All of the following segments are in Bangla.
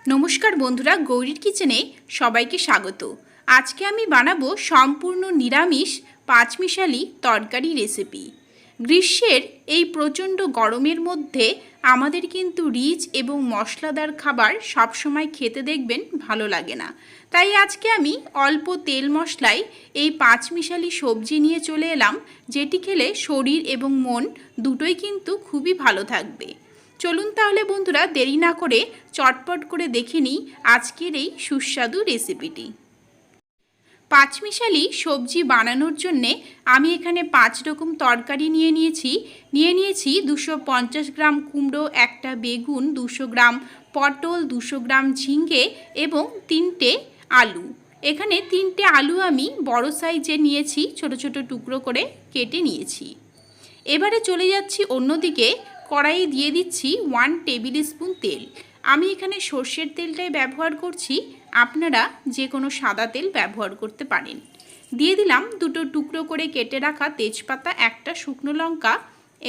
নমস্কার বন্ধুরা, গৌরীর কিচেনে সবাইকে স্বাগত। আজকে আমি বানাবো সম্পূর্ণ নিরামিষ পাঁচমিশালি তরকারি রেসিপি। গ্রীষ্মের এই প্রচণ্ড গরমের মধ্যে আমাদের কিন্তু রিচ এবং মশলাদার খাবার সবসময় খেতে দেখবেন ভালো লাগে না। তাই আজকে আমি অল্প তেল মশলায় এই পাঁচমিশালি সবজি নিয়ে চলে এলাম, যেটি খেলে শরীর এবং মন দুটোই কিন্তু খুবই ভালো থাকবে। চলুন তাহলে বন্ধুরা দেরি না করে চটপট করে দেখে নিই আজকের এই সুস্বাদু রেসিপিটি। পাঁচমিশালি সবজি বানানোর জন্যে আমি এখানে 5 রকম তরকারি নিয়ে নিয়েছি 250 গ্রাম কুমড়ো, একটা বেগুন, 200 গ্রাম পটল, 200 গ্রাম ঝিঙ্গে এবং 3টে আলু। এখানে 3টে আলু আমি বড় সাইজে নিয়েছি, ছোট ছোট টুকরো করে কেটে নিয়েছি। এবারে চলে যাচ্ছি অন্যদিকে। কড়াইয়ে দিয়ে দিচ্ছি 1 টেবিল স্পুন তেল। আমি এখানে সর্ষের তেলটাই ব্যবহার করছি, আপনারা যে কোনো সাদা তেল ব্যবহার করতে পারেন। দিয়ে দিলাম 2টো টুকরো করে কেটে রাখা তেজপাতা, একটা শুকনো লঙ্কা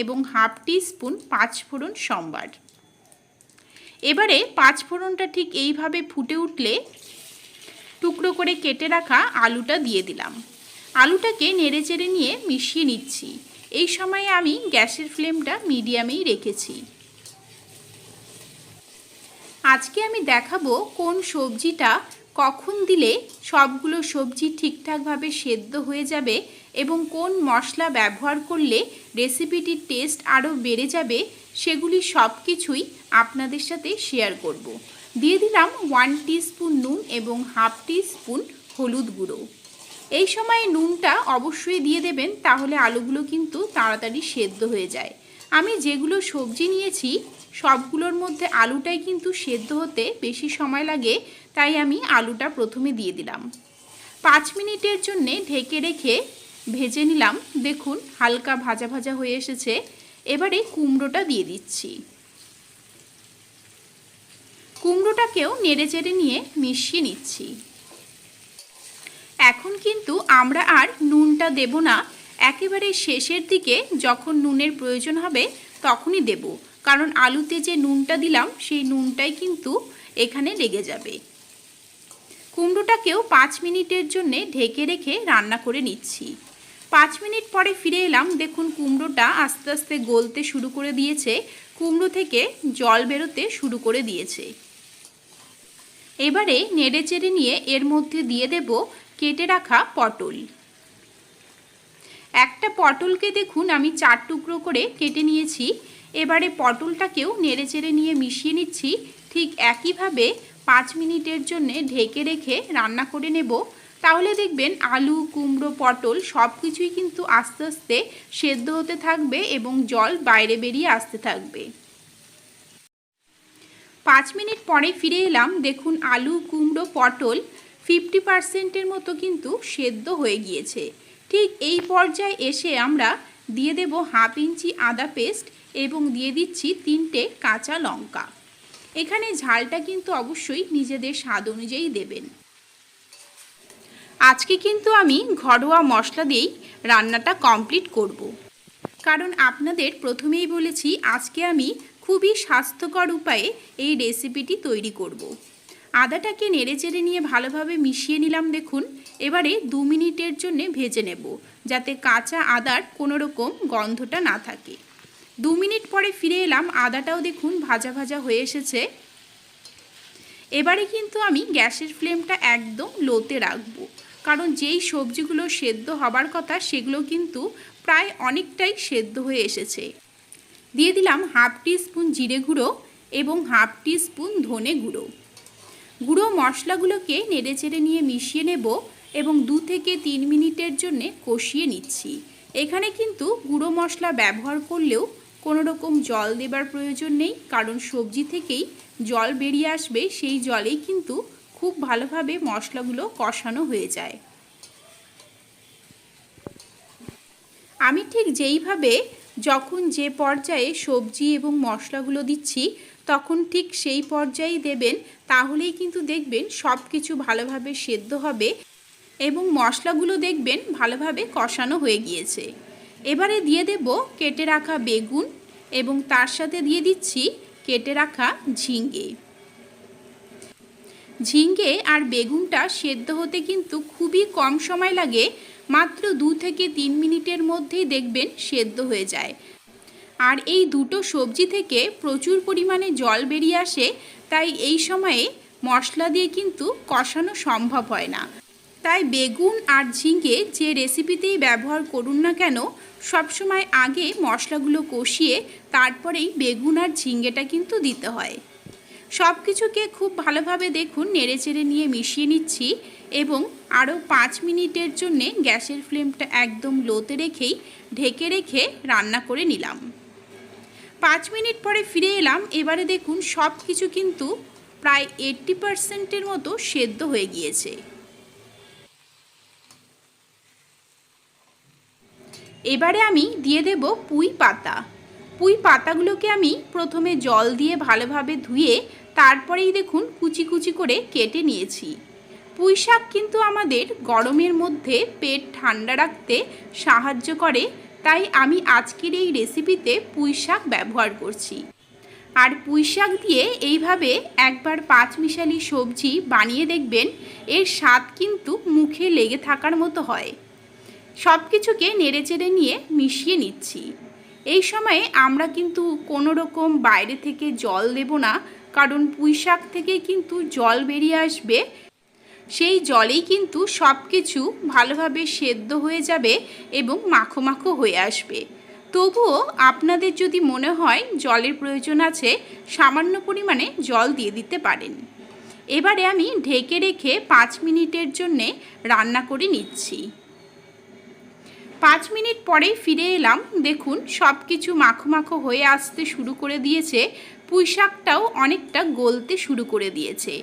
এবং হাফ টিস্পুন পাঁচফোড়ন সম্বার। এবারে পাঁচফোড়নটা ঠিক এইভাবে ফুটে উঠলে টুকরো করে কেটে রাখা আলুটা দিয়ে দিলাম। আলুটাকে নেড়েচেড়ে নিয়ে মিশিয়ে নিচ্ছি। এই সময়ে আমি গ্যাসের ফ্লেমটা মিডিয়ামেই রেখেছি। আজকে আমি দেখাবো কোন সবজিটা কখন দিলে সবগুলো সবজি ঠিকঠাকভাবে সেদ্ধ হয়ে যাবে এবং কোন মশলা ব্যবহার করলে রেসিপিটির টেস্ট আরও বেড়ে যাবে, সেগুলি সব কিছুই আপনাদের সাথে শেয়ার করব। দিয়ে দিলাম 1 টিস্পুন নুন এবং হাফ টিস্পুন হলুদ গুঁড়ো। এই সময় নুনটা অবশ্যই দিয়ে দেবেন, তাহলে আলুগুলো কিন্তু তাড়াতাড়ি সেদ্ধ হয়ে যায়। আমি যেগুলো সবজি নিয়েছি সবগুলোর মধ্যে আলুটাই কিন্তু সেদ্ধ হতে বেশি সময় লাগে, তাই আমি আলুটা প্রথমে দিয়ে দিলাম। 5 মিনিটের জন্যে ঢেকে রেখে ভেজে নিলাম। দেখুন হালকা ভাজা ভাজা হয়ে এসেছে। এবারে কুমড়োটা দিয়ে দিচ্ছি। কুমড়োটাকেও নেড়েচেড়ে নিয়ে মিশিয়ে নিচ্ছি। এখন কিন্তু আমরা আর নুনটা দেব না, একেবারে শেষের দিকে যখন নুনের প্রয়োজন হবে তখনই দেব, কারণ আলুতে যে নুনটা দিলাম সেই নুনটাই কিন্তু এখানে লেগে যাবে। কুমড়োটাকেও 5 মিনিটের জন্য ঢেকে রেখে রান্না করে নিচ্ছি। 5 মিনিট পরে ফিরে এলাম। দেখুন কুমড়োটা আস্তে আস্তে গলতে শুরু করে দিয়েছে, কুমড়ো থেকে জল বেরোতে শুরু করে দিয়েছে। এবারে নেড়েচেড়ে নিয়ে এর মধ্যে দিয়ে দেব কেটে রাখা পটল। একটা পটলকে দেখুন আমি 4 টুকরো করে কেটে নিয়েছি। এবারে পটলটাকেও নেড়েচেড়ে নিয়ে মিশিয়ে নিচ্ছি। ঠিক একইভাবে 5 মিনিটের জন্য ঢেকে রেখে রান্না করে নেব। তাহলে দেখবেন আলু, কুমড়ো, পটল সব কিছুই কিন্তু আস্তে আস্তে সেদ্ধ হতে থাকবে এবং জল বাইরে বেরিয়ে আসতে থাকবে। 5 মিনিট পরে ফিরে এলাম। দেখুন আলু, কুমড়ো, পটল 50%-এর মতো কিন্তু সেদ্ধ হয়ে গিয়েছে। ঠিক এই পর্যায়ে এসে আমরা দিয়ে দেব হাফ ইঞ্চি আদা পেস্ট এবং দিয়ে দিচ্ছি 3টে কাঁচা লঙ্কা। এখানে ঝালটা কিন্তু অবশ্যই নিজেদের স্বাদ অনুযায়ী দেবেন। আজকে কিন্তু আমি ঘরোয়া মশলা দিয়েই রান্নাটা কমপ্লিট করব, কারণ আপনাদের প্রথমেই বলেছি আজকে আমি খুবই স্বাস্থ্যকর উপায়ে এই রেসিপিটি তৈরি করব। আদাটাকে নেড়েচেড়ে নিয়ে ভালোভাবে মিশিয়ে নিলাম। দেখুন এবারে 2 মিনিটের জন্য ভেজে নেব, যাতে কাঁচা আদার কোনো রকম গন্ধটা না থাকে। 2 মিনিট পরে ফিরে এলাম। আদাটাও দেখুন ভাজা ভাজা হয়ে এসেছে। এবারে কিন্তু আমি গ্যাসের ফ্লেমটা একদম লোতে রাখবো, কারণ যেই সবজিগুলো সেদ্ধ হবার কথা সেগুলো কিন্তু প্রায় অনেকটাই সেদ্ধ হয়ে এসেছে। দিয়ে দিলাম হাফ টিস্পুন জিরে গুঁড়ো এবং হাফ টিস্পুন ধনে গুঁড়ো। গুঁড়ো মশলাগুলোকে নেড়েচেড়ে নিয়ে মিশিয়ে নেব এবং 2 থেকে 3 মিনিটের জন্য কষিয়ে নিচ্ছি। এখানে কিন্তু গুঁড়ো মশলা ব্যবহার করলেও কোনো রকম জল দেবার প্রয়োজন নেই, কারণ সবজি থেকেই জল বেরিয়ে আসবে, সেই জলেই কিন্তু খুব ভালোভাবে মশলাগুলো কষানো হয়ে যায়। আমি ঠিক যেইভাবে যখন যে পর্যায়ে সবজি এবং মশলাগুলো দিচ্ছি তখন ঠিক সেই পর্যায়েই দেবেন, তাহলেই কিন্তু দেখবেন সব কিছু ভালোভাবে সেদ্ধ হবে এবং মশলাগুলো দেখবেন ভালোভাবে কষানো হয়ে গিয়েছে। এবারে দিয়ে দেব কেটে রাখা বেগুন এবং তার সাথে দিয়ে দিচ্ছি কেটে রাখা ঝিঙ্গে। ঝিঙ্গে আর বেগুনটা সেদ্ধ হতে কিন্তু খুবই কম সময় লাগে, মাত্র 2 থেকে 3 মিনিটের মধ্যেই দেখবেন সেদ্ধ হয়ে যায়। আর এই দুটো সবজি থেকে প্রচুর পরিমাণে জল বেরিয়ে আসে, তাই এই সময়ে মশলা দিয়ে কিন্তু কষানো সম্ভব হয় না। তাই বেগুন আর ঝিঙ্গে যে রেসিপিতেই ব্যবহার করুন না কেন, সবসময় আগে মশলাগুলো কষিয়ে তারপরেই বেগুন আর ঝিঙ্গেটা কিন্তু দিতে হয়। সব কিছুকে খুব ভালোভাবে দেখুন নেড়েচেড়ে নিয়ে মিশিয়ে নিচ্ছি এবং আরও 5 মিনিটের জন্যে গ্যাসের ফ্লেমটা একদম লোতে রেখেই ঢেকে রেখে রান্না করে নিলাম। 5 মিনিট পরে ফিরে এলাম। এবারে দেখুন সব কিছু কিন্তু প্রায় 80%-এর মতো সেদ্ধ হয়ে গিয়েছে। এবারে আমি দিয়ে দেব পুঁই পাতা। পুঁই পাতাগুলোকে আমি প্রথমে জল দিয়ে ভালোভাবে ধুয়ে তারপরেই দেখুন কুচি কুচি করে কেটে নিয়েছি। পুঁই শাক কিন্তু আমাদের গরমের মধ্যে পেট ঠান্ডা রাখতে সাহায্য করে, তাই আমি আজকের এই রেসিপিতে পুঁই শাক ব্যবহার করছি। আর পুঁই শাক দিয়ে এইভাবে একবার পাঁচমিশালি সবজি বানিয়ে দেখবেন, এর স্বাদ কিন্তু মুখে লেগে থাকার মতো হয়। সব কিছুকে নেড়েচেড়ে নিয়ে মিশিয়ে নিচ্ছি। এই সময়ে আমরা কিন্তু কোনো রকম বাইরে থেকে জল দেব না, কারণ পুঁই শাক থেকে কিন্তু জল বেরিয়ে আসবে। সেই জলেই কিন্তু সব কিছু ভালোভাবে সেদ্ধ হয়ে যাবে এবং মাখো মাখো হয়ে আসবে। তবুও আপনাদের যদি মনে হয় জলের প্রয়োজন আছে, সামান্য পরিমাণে জল দিয়ে দিতে পারেন। এবারে আমি ঢেকে রেখে 5 মিনিটের জন্যে রান্না করে নিচ্ছি। 5 মিনিট পরেই ফিরে এলাম। দেখুন সব কিছু মাখো মাখো হয়ে আসতে শুরু করে দিয়েছে, পুঁই শাকটাও অনেকটা গলতে শুরু করে দিয়েছে।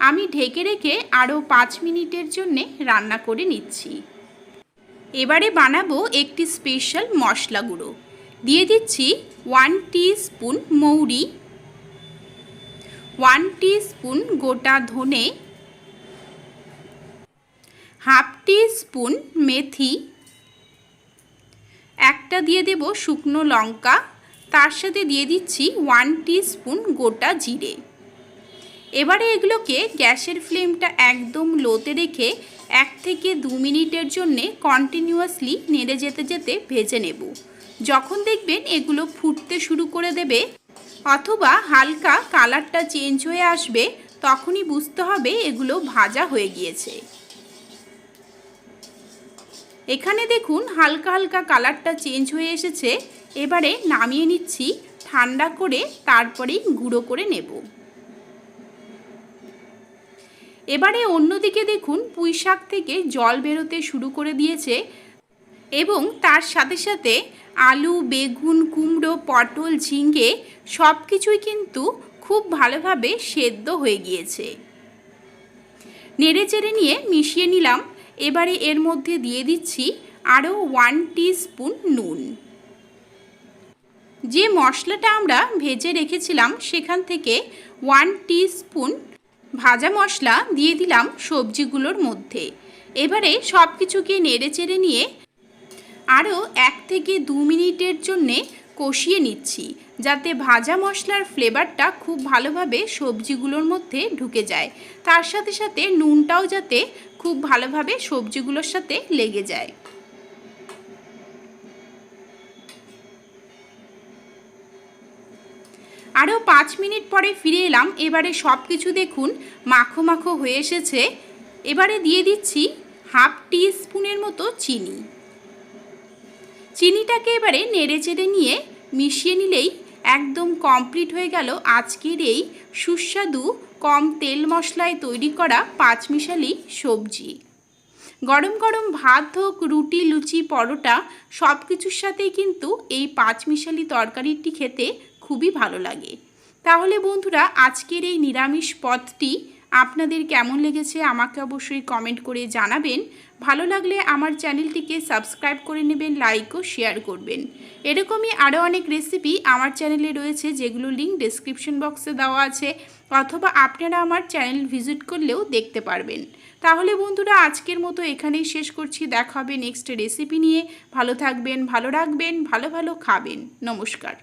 আমি ঢেকে রেখে আরও 5 মিনিটের জন্যে রান্না করে নিচ্ছি। এবারে বানাবো একটি স্পেশাল মশলা গুঁড়ো। দিয়ে দিচ্ছি 1 টিস্পুন মৌরি, 1 টিস্পুন গোটা ধনে, হাফ টিস্পুন মেথি, একটা দিয়ে দেব শুকনো লঙ্কা, তার সাথে দিয়ে দিচ্ছি 1 টিস্পুন গোটা জিরে। এবারে এগুলোকে গ্যাসের ফ্লেমটা একদম লোতে রেখে 1 থেকে 2 মিনিটের জন্যে কন্টিনিউয়াসলি নেড়ে যেতে যেতে ভেজে নেব। যখন দেখবেন এগুলো ফুটতে শুরু করে দেবে অথবা হালকা কালারটা চেঞ্জ হয়ে আসবে, তখনই বুঝতে হবে এগুলো ভাজা হয়ে গিয়েছে। এখানে দেখুন হালকা হালকা কালারটা চেঞ্জ হয়ে এসেছে। এবারে নামিয়ে নিচ্ছি, ঠান্ডা করে তারপরেই গুঁড়ো করে নেব। এবারে অন্যদিকে দেখুন পুঁই শাক থেকে জল বেরোতে শুরু করে দিয়েছে এবং তার সাথে সাথে আলু, বেগুন, কুমড়ো, পটল, ঝিঙ্গে সব কিছুই কিন্তু খুব ভালোভাবে সেদ্ধ হয়ে গিয়েছে। নেড়েচেড়ে নিয়ে মিশিয়ে নিলাম। এবারে এর মধ্যে দিয়ে দিচ্ছি আরও 1 টিস্পুন নুন। যে মশলাটা আমরা ভেজে রেখেছিলাম সেখান থেকে 1 টিস্পুন ভাজা মশলা দিয়ে দিলাম সবজিগুলোর মধ্যে। এবারে সব কিছুকে নেড়েচেড়ে নিয়ে আরও 1 থেকে 2 মিনিটের জন্যে কষিয়ে নিচ্ছি, যাতে ভাজা মশলার ফ্লেভারটা খুব ভালোভাবে সবজিগুলোর মধ্যে ঢুকে যায়। তার সাথে সাথে নুনটাও যাতে খুব ভালোভাবে সবজিগুলোর সাথে লেগে যায়। আরও 5 মিনিট পরে ফিরে এলাম। এবারে সব কিছু দেখুন মাখো মাখো হয়ে এসেছে। এবারে দিয়ে দিচ্ছি হাফ টিস্পুনের মতো চিনি। চিনিটাকে এবারে নেড়েচেড়ে নিয়ে মিশিয়ে নিলেই একদম কমপ্লিট হয়ে গেল আজকের এই সুস্বাদু কম তেল মশলায় তৈরি করা পাঁচমিশালি সবজি। গরম গরম ভাত হোক, রুটি, লুচি, পরোটা সব কিছুর সাথেই কিন্তু এই পাঁচমিশালি তরকারিটি খেতে খুবই ভালো লাগে। তাহলে বন্ধুরা আজকের এই নিরামিষ পদটি আপনাদের কেমন লেগেছে আমাকে অবশ্যই কমেন্ট করে জানাবেন। ভালো লাগলে আমার চ্যানেলটিকে সাবস্ক্রাইব করে নেবেন, লাইক ও শেয়ার করবেন। এরকমই আরও অনেক রেসিপি আমার চ্যানেলে রয়েছে, যেগুলো লিঙ্ক ডেসক্রিপশন বক্সে দেওয়া আছে, অথবা আপনারা আমার চ্যানেল ভিজিট করলেও দেখতে পারবেন। তাহলে বন্ধুরা আজকের মতো এখানেই শেষ করছি। দেখা হবে নেক্সট রেসিপি নিয়ে। ভালো থাকবেন, ভালো রাখবেন, ভালো ভালো খাবেন। নমস্কার।